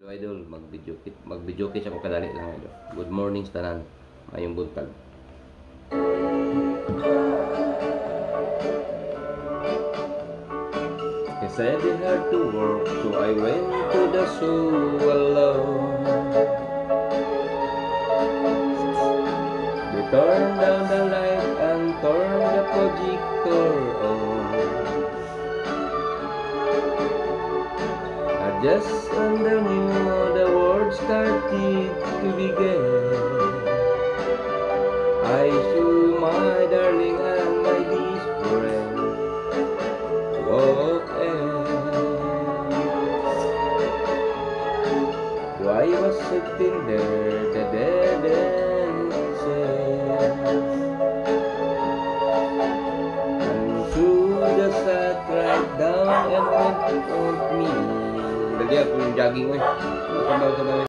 Idol, mag-video kit ako kadali lang idol. Good morning sa tanan. Mayong buntag. He said it hard to work, so I went to the zoo alone. They turned down the light and turned the projector on. Just underneath the world started to begin. I saw my darling and my best friend walk in. Though I was sitting there, the dead end said, and through the sat right down and went on me. Dali ako yung jogging ko eh.